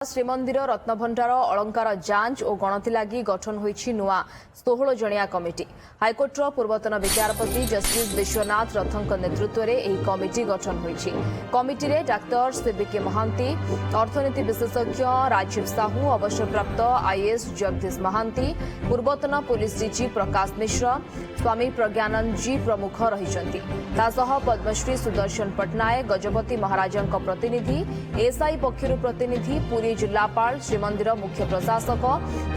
श्रीमंदिर रत्नभंडार अलंकार जांच और गणति लगी गठन होईछि नुआ 16 जणिया कमिटी। हाइकोर्टर पूर्वतन विचारपति जस्टिस विश्वनाथ रथଙ୍କ नेतृत्व में कमिटी गठन होईछि। कमिटी रे डाक्टर सीबीके महांती, अर्थनीति विशेषज्ञ राजीव साहू, अवसरप्राप्त आईएएस जगदीश महांती, पूर्वतन पुलिस डीजी प्रकाश मिश्र, स्वामी प्रज्ञानंद जी प्रमुख रहिछन्ति। तासह पद्मश्री सुदर्शन पटनायक, गजपति महाराजଙ୍କ प्रतिनिधि, एसआई पक्षरु प्रतिनिधि, पुरी जिलापाल, श्रीमंदिर मुख्य प्रशासक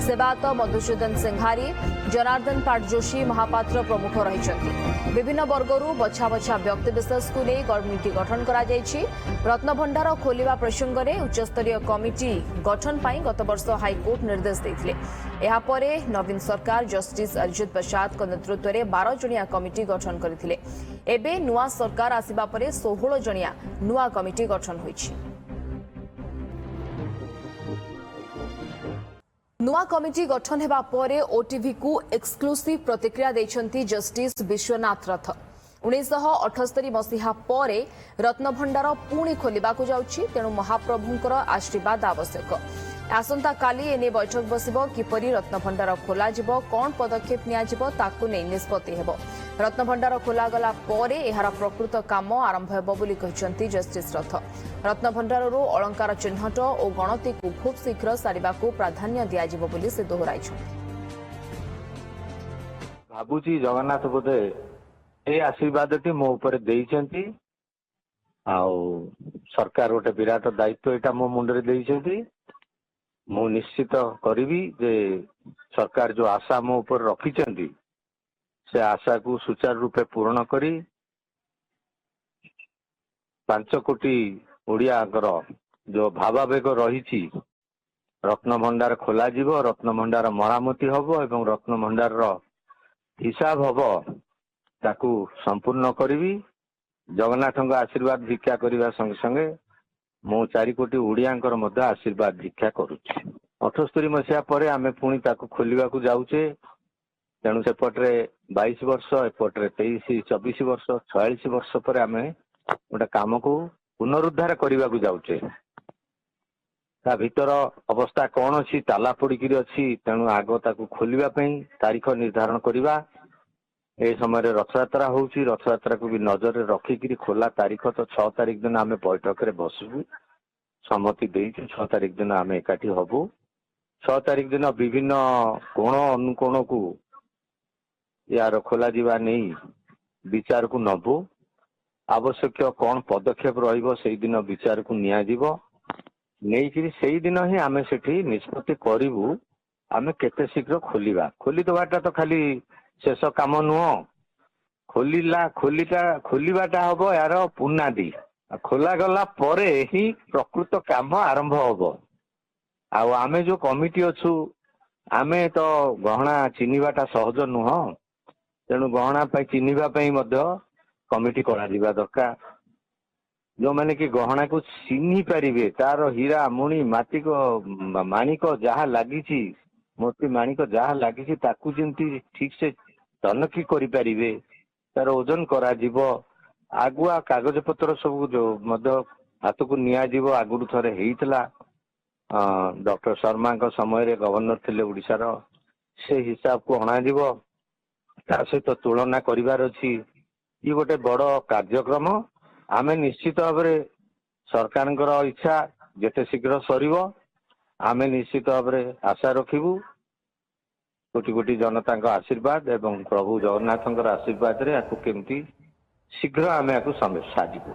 सेवायत मधुसूदन सिंघारी, जनार्दन पाट जोशी महापात्र प्रमुख रहिछन्ति। विभिन्न वर्गरू बछा बछा व्यक्तिविशेष को नहीं कमिटी गठन करा जायछि। रत्नभंडार खोलिबा प्रसंग में उच्चस्तरीय कमिटी गठन पाई गत वर्ष हाइकोर्ट निर्देश देथिले। एहा परे नवीन सरकार जस्टिस अरिजित प्रसाद नेतृत्व में 12 जणिया कमिटी गठन करथिले। एबे नुआ सरकार आसिबा परे 16 जणिया नुआ कमिटी गठन होईछि। नुआ कमिटी गठन हेबा परे ओटीवी को एक्सक्लूसिव प्रतिक्रिया दैछन्ती जस्टिस विश्वनाथ रथ। 1978 मसीहा परे रत्नभंडार पुणी खोलिबाकू जाउछि, तेणु महाप्रभुंकर आशीर्वाद आवश्यक। आसंता काली एने बैठक बसिबो, किपरि रत्नभंडार खोला जिवो, कोन पदक्षेप निया जिवो ताकू नै निष्पत्ति हेबो। रत्नभंडार खोला गला परे एहार प्रकृत काम आरंभ हेबो बोली कहिसंती जस्टिस रथ। रत्नभंडाररू अलंकार चिन्हट और गणति को खूब शीघ्र सारिबाकू प्राधान्य दिया जिवो बोली से दोहराइछन्ती। भाबुची जगन्नाथ बोधे ए आशीर्वादटी मो ऊपर देइछन्ती, आउ सरकार गोटे विराट दायित्व एटा मो मुंडरे देइछन्ती। मु निश्चित करिबी जे सरकार जो आशा मो ऊपर रखिछन्ती से आशा को सुचारू रूपे पूर्ण करी 5 कोटी ओडियाकर जो भावावेग रही रत्नभंडार खोल रत्नभंडार मरामती हम एवं रत्नभंडार हिसाब हम ताकू संपूर्ण करी जगन्नाथ आशीर्वाद भिक्षा करने संगे संगे मु 4 कोटी ओडियांकर मध्य आशीर्वाद भिक्षा करुच्ची। 78 मसीहा पर आम पुणी ताकू खोलिबा को जाऊचे, तेणु सेपटे 22 वर्ष एपटे 23-24 वर्ष 46 वर्ष पर आम गोटे काम को पुनरुद्धार करने को जाऊचे। ता भीतर अवस्था कौन अच्छी ताला पड़िकी अच्छी, तेणु आग ताकू खोलिबा पई तारीख निर्धारण करवा। ए समय रथयात्रा होउची, रथयात्रा को भी नजर रखिकी खोला तारीख तो 6 तारीख दिन आम बैठक में बसबू, सम्मति देइछु। 6 तारीख दिन आम एकाठी हबू। 6 तारीख दिन विभिन्न कोण अनुकोण को यार खोला जीवा नहीं विचार को नबू। आवश्यक कौन पदक्षेप रहिबो सेही दिन विचार को निया जीवो। नहीं सेही दिन ही आम सेठी निष्पत्ति करिवु आम केते शीघ्र खोलिबा। खोली दबाटा तो खाली शेष काम नुह, खोलिबाटा हम यार पुनादी। खोला गला परे ही प्रकृत काम आरंभ हम। आमे जो कमिटी अच्छु आमे तो गहना चिन्हवाटा सहज नुह, तेणु गहना चिन्हवा कमिटी करा दरकार। जो माने कि गहना को चिन्ही पारिबे, तार हीरा मुणी मातिक माणिक जहाँ लगी मोती माणिक जहाँ लगी ताकू जेमती ठीक से तनखी करि पारिबे, तार ओजन करा जीवो। आगुआ कागज पत्र सब जो मध्य हाथ को निया जीवो। आगुरु थरे हेइतला डॉक्टर शर्मा का समय रे गवर्नर थिले ओडिशार, से हिसाब को अणा जीवो। ता सहित तुलना करिवार अछि। ये गोटे बड़ कार्यक्रम। आमे निश्चित भाव सरकार इच्छा जेते शीघ्र सरिबो आमे निश्चित भाव आशा रखिबू। कोटि कोटि जनता आशीर्वाद एवं प्रभु जगन्नाथ आशीर्वाद रे आकु केमती शीघ्र आमे आकु साजिबू।